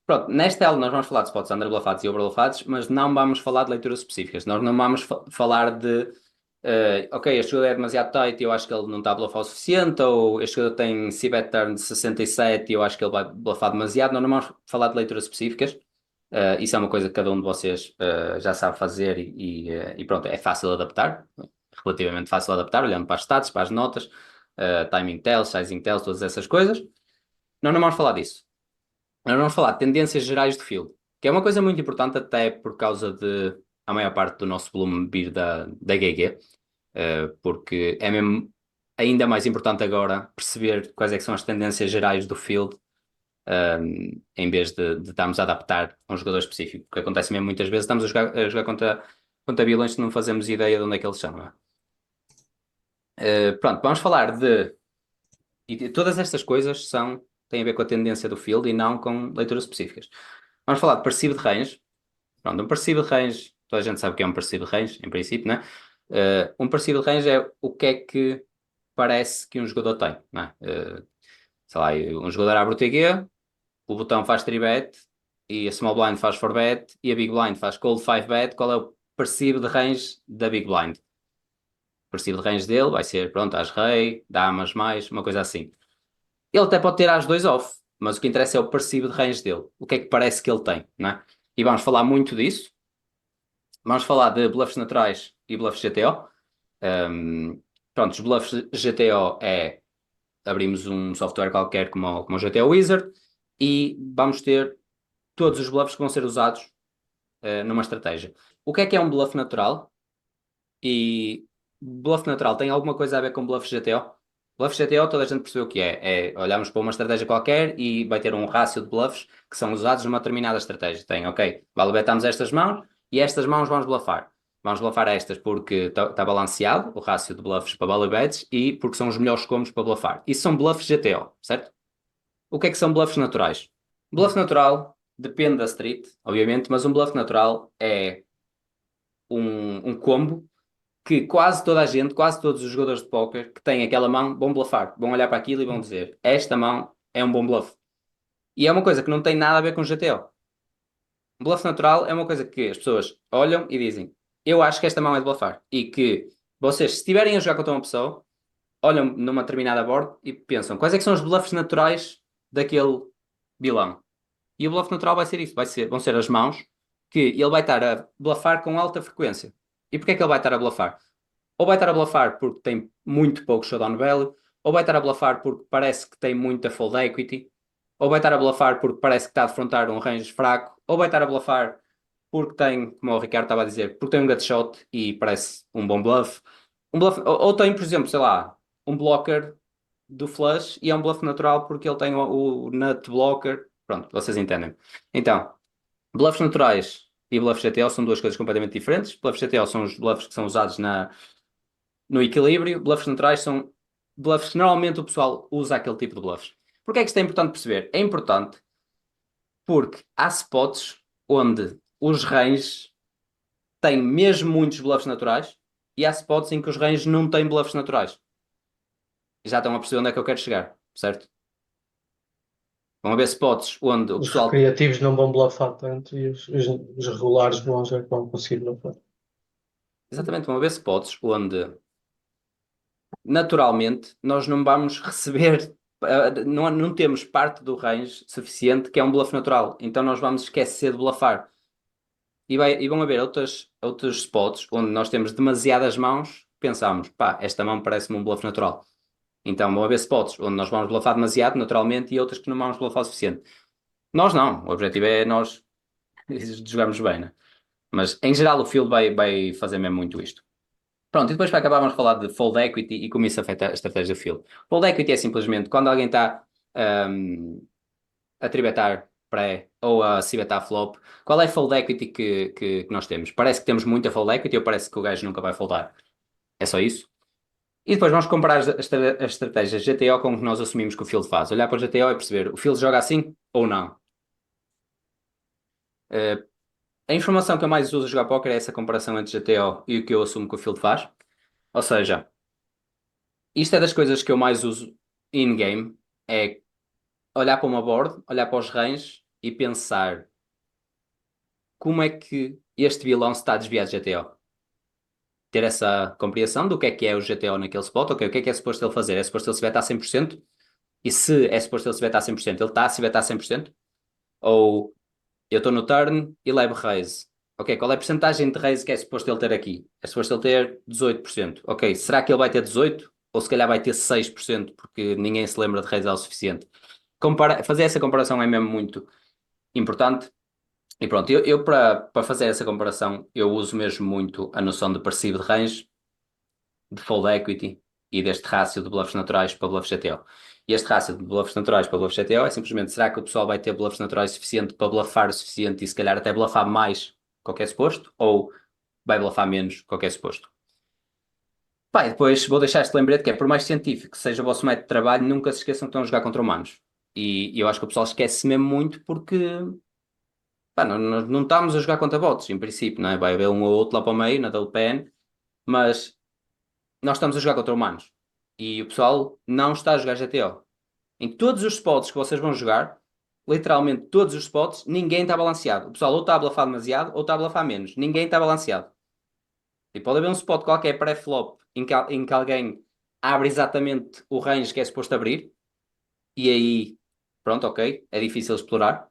Pronto, nesta aula nós vamos falar de spots underbluffados e overbluffados, mas não vamos falar de leituras específicas. Nós não vamos falar de, ok, este jogador é demasiado tight e eu acho que ele não está a bluffar o suficiente, ou este jogador tem c-bet turn de 67 e eu acho que ele vai bluffar demasiado. Nós não vamos falar de leituras específicas. Isso é uma coisa que cada um de vocês já sabe fazer e pronto, é fácil adaptar, relativamente fácil adaptar, olhando para as stats, para as notas, timing tells, sizing tells, todas essas coisas. Nós não vamos falar disso. Nós vamos falar de tendências gerais do field, que é uma coisa muito importante até por causa de a maior parte do nosso volume vir da GG, porque é mesmo ainda mais importante agora perceber quais é que são as tendências gerais do field, em vez de estarmos a adaptar a um jogador específico. Porque acontece mesmo muitas vezes, estamos a jogar contra vilões que não fazemos ideia de onde é que eles são. Não é? Pronto, vamos falar de. E todas estas coisas têm a ver com a tendência do field e não com leituras específicas. Vamos falar de perceived range. Pronto, um perceived range, toda a gente sabe o que é um perceived range, em princípio, né? Um perceived range é o que é que parece que um jogador tem, né? Sei lá, um jogador abre o TG, o botão faz 3-bet e a small blind faz 4-bet e a big blind faz cold 5-bet. Qual é o perceived range da big blind? O perceived range dele vai ser, pronto, as rei, damas mais, uma coisa assim. Ele até pode ter as dois off, mas o que interessa é o perceived range dele. O que é que parece que ele tem, né? E vamos falar muito disso. Vamos falar de bluffs naturais e bluffs GTO. Pronto, os bluffs GTO é abrimos um software qualquer como o GTO Wizard e vamos ter todos os bluffs que vão ser usados numa estratégia. O que é um bluff natural? E bluff natural tem alguma coisa a ver com bluff GTO? Bluff GTO toda a gente percebeu o que é. Olhamos para uma estratégia qualquer e vai ter um rácio de bluffs que são usados numa determinada estratégia. Tem, ok, vale betamos estas mãos e estas mãos vamos bluffar. Vamos bluffar estas porque está balanceado o rácio de bluffs para value bets e porque são os melhores combos para bluffar. Isso são bluffs GTO, certo? O que é que são bluffs naturais? Bluff natural depende da street, obviamente, mas um bluff natural é um combo que quase toda a gente, quase todos os jogadores de póquer que têm aquela mão vão bluffar, vão olhar para aquilo e vão dizer: esta mão é um bom bluff. E é uma coisa que não tem nada a ver com GTO. Um bluff natural é uma coisa que as pessoas olham e dizem: eu acho que esta mão é de bluffar. E que vocês, se estiverem a jogar contra uma pessoa, olham numa determinada board e pensam: quais é que são os bluffs naturais daquele vilão? E o bluff natural vai ser isso: vão ser as mãos que ele vai estar a bluffar com alta frequência. E porquê é que ele vai estar a bluffar? Ou vai estar a bluffar porque tem muito pouco showdown value, ou vai estar a bluffar porque parece que tem muita fold equity, ou vai estar a bluffar porque parece que está a defrontar um range fraco, ou vai estar a bluffar porque tem, como o Ricardo estava a dizer, porque tem um gut shot e parece um bom bluff. Ou tem, por exemplo, sei lá, um blocker do flush e é um bluff natural porque ele tem o nut blocker. Pronto, vocês entendem. Então, bluffs naturais e bluffs GTO são duas coisas completamente diferentes. Bluffs GTO são os bluffs que são usados no equilíbrio. Bluffs naturais são bluffs que normalmente o pessoal usa aquele tipo de bluffs. Porquê é que isto é importante perceber? É importante porque há spots onde os ranges têm mesmo muitos bluffs naturais e há spots em que os ranges não têm bluffs naturais. Já estão a perceber onde é que eu quero chegar, certo? Vão haver spots onde o Os pessoal. recreativos não vão bluffar tanto e os regulares bons é que vão conseguir bluffar. Exatamente, vão haver spots onde naturalmente nós não vamos receber, não temos parte do range suficiente que é um bluff natural. Então nós vamos esquecer de bluffar. E vão haver outros spots onde nós temos demasiadas mãos, pensamos, pá, esta mão parece-me um bluff natural. Então vão haver spots onde nós vamos bluffar demasiado naturalmente e outras que não vamos bluffar o suficiente. Nós não, o objetivo é nós jogarmos bem, né? Mas em geral o field vai fazer mesmo muito isto. Pronto, e depois para acabar vamos falar de fold equity e como isso afeta a estratégia do field. Fold equity é simplesmente quando alguém está a tribetar pré ou a cibetar flop, qual é a fold equity que nós temos? Parece que temos muita fold equity ou parece que o gajo nunca vai foldar? É só isso? E depois vamos comparar as estratégias GTO com o que nós assumimos que o field faz. Olhar para o GTO e perceber, o field joga assim ou não? Eh, a informação que eu mais uso a jogar póquer é essa comparação entre GTO e o que eu assumo que o field faz. Ou seja, isto é das coisas que eu mais uso in-game, é olhar para uma board, olhar para os ranges e pensar como é que este vilão se está a desviar de GTO. Ter essa compreensão do que é o GTO naquele spot, ok, o que é suposto ele fazer? É suposto ele se betar a 100%? E se é suposto ele se betar a 100%, ele está a se betar a 100%? Ou eu estou no turn e levo raise. Ok, qual é a porcentagem de raise que é suposto ele ter aqui? É suposto ele ter 18%. Ok, será que ele vai ter 18%? Ou se calhar vai ter 6%, porque ninguém se lembra de raise o suficiente. Fazer essa comparação é mesmo muito importante. E pronto, eu para fazer essa comparação, eu uso mesmo muito a noção de passivo de range, de fold equity e deste rácio de bluffs naturais para bluffs GTO. E este rácio de bluffs naturais para bluffs GTO é simplesmente, será que o pessoal vai ter bluffs naturais suficiente para bluffar o suficiente e se calhar até bluffar mais qualquer suposto? Ou vai bluffar menos qualquer suposto? Pá, e depois vou deixar este lembrete que é, por mais científico que seja o vosso método de trabalho, nunca se esqueçam que estão a jogar contra humanos. E eu acho que o pessoal esquece mesmo muito porque pá, não estamos a jogar contra bots, em princípio, não é? Vai haver um ou outro lá para o meio, na WPN, mas nós estamos a jogar contra humanos. E o pessoal não está a jogar GTO. Em todos os spots que vocês vão jogar, literalmente todos os spots, ninguém está balanceado. O pessoal ou está a blafar demasiado ou está a blafar menos. Ninguém está balanceado. E pode haver um spot qualquer pré-flop em que alguém abre exatamente o range que é suposto abrir. E aí, pronto, ok, é difícil explorar.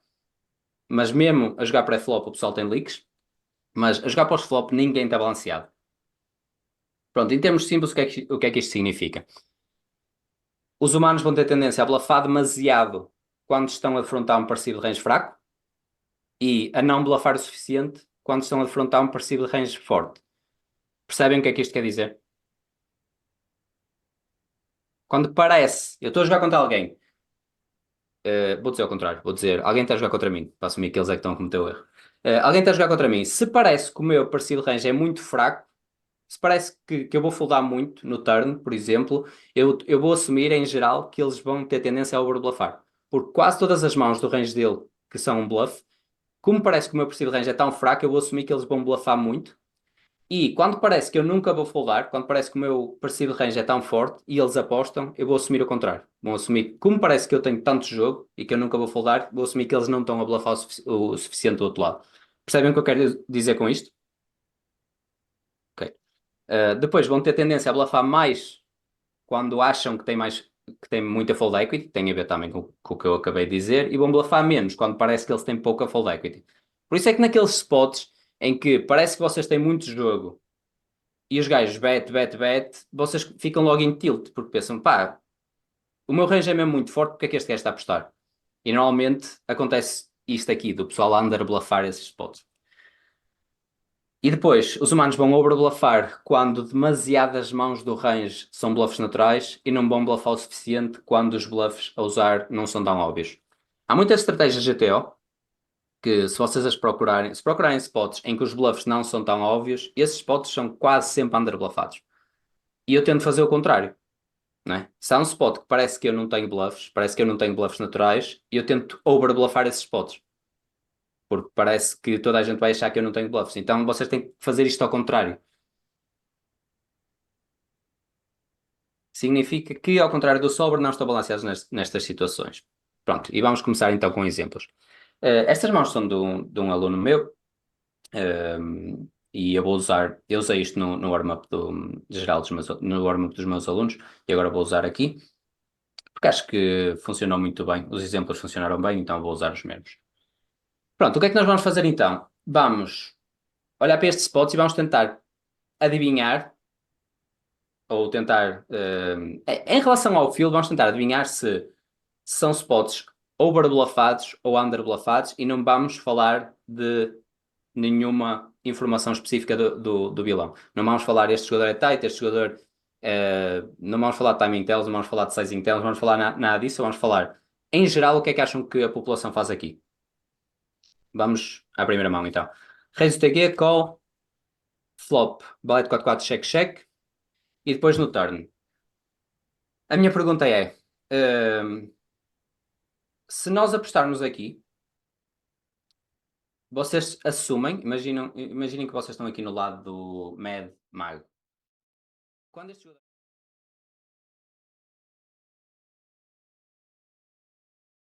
Mas mesmo a jogar pré-flop o pessoal tem leaks. Mas a jogar pós-flop ninguém está balanceado. Pronto, em termos simples, o que é que isto significa? Os humanos vão ter tendência a blafar demasiado quando estão a defrontar um parecido de range fraco e a não blafar o suficiente quando estão a defrontar um parecido de range forte. Percebem o que é que isto quer dizer? Quando parece, eu estou a jogar contra alguém, vou dizer ao contrário, vou dizer, alguém está a jogar contra mim, para assumir que eles é que estão a cometer o erro. Alguém está a jogar contra mim, se parece que o meu parecido de range é muito fraco, se parece que eu vou foldar muito no turn, por exemplo, eu vou assumir em geral que eles vão ter tendência a overbluffar. Porque quase todas as mãos do range dele, que são um bluff, como parece que o meu perceived range é tão fraco, eu vou assumir que eles vão bluffar muito. E quando parece que eu nunca vou foldar, quando parece que o meu perceived range é tão forte e eles apostam, eu vou assumir o contrário. Vou assumir, como parece que eu tenho tanto jogo e que eu nunca vou foldar, vou assumir que eles não estão a bluffar o suficiente do outro lado. Percebem o que eu quero dizer com isto? Ok. Depois vão ter tendência a bluffar mais quando acham que têm muita fold equity, tem a ver também com o que eu acabei de dizer, e vão bluffar menos quando parece que eles têm pouca fold equity. Por isso é que naqueles spots em que parece que vocês têm muito jogo e os gajos bet, vocês ficam logo em tilt, porque pensam, pá, o meu range é mesmo muito forte, porque é que este gajo está a apostar? E normalmente acontece isto aqui, do pessoal under bluffar esses spots. E depois, os humanos vão overbluffar quando demasiadas mãos do range são bluffs naturais e não vão bluffar o suficiente quando os bluffs a usar não são tão óbvios. Há muitas estratégias GTO que, se vocês as procurarem, se procurarem spots em que os bluffs não são tão óbvios, esses spots são quase sempre underbluffados. E eu tento fazer o contrário, não é? Se há um spot que parece que eu não tenho bluffs, parece que eu não tenho bluffs naturais, eu tento overbluffar esses spots porque parece que toda a gente vai achar que eu não tenho bluffs. Então vocês têm que fazer isto ao contrário. Significa que, ao contrário do sobre, não estão balanceados nestas situações. Pronto, e vamos começar então com exemplos. Estas mãos são de um aluno meu, e eu usei isto no warm-up geral no warm-up dos meus alunos, e agora vou usar aqui, porque acho que funcionou muito bem, os exemplos funcionaram bem, então vou usar os mesmos. Pronto, o que é que nós vamos fazer então? Vamos olhar para estes spots e vamos tentar adivinhar ou tentar. Em relação ao field, vamos tentar adivinhar se são spots overbluffados ou underbluffados e não vamos falar de nenhuma informação específica do vilão. Não vamos falar este jogador é tight, este jogador. Não vamos falar de timing tells, não vamos falar de sizing tells, não vamos falar nada disso, vamos falar em geral o que é que acham que a população faz aqui. Vamos à primeira mão então. Raise TG, call, flop, valete 4-4, check. E depois no turn. A minha pergunta é: se nós apostarmos aqui, vocês assumem, imaginem que vocês estão aqui no lado do Mad Mago. Quando este jogador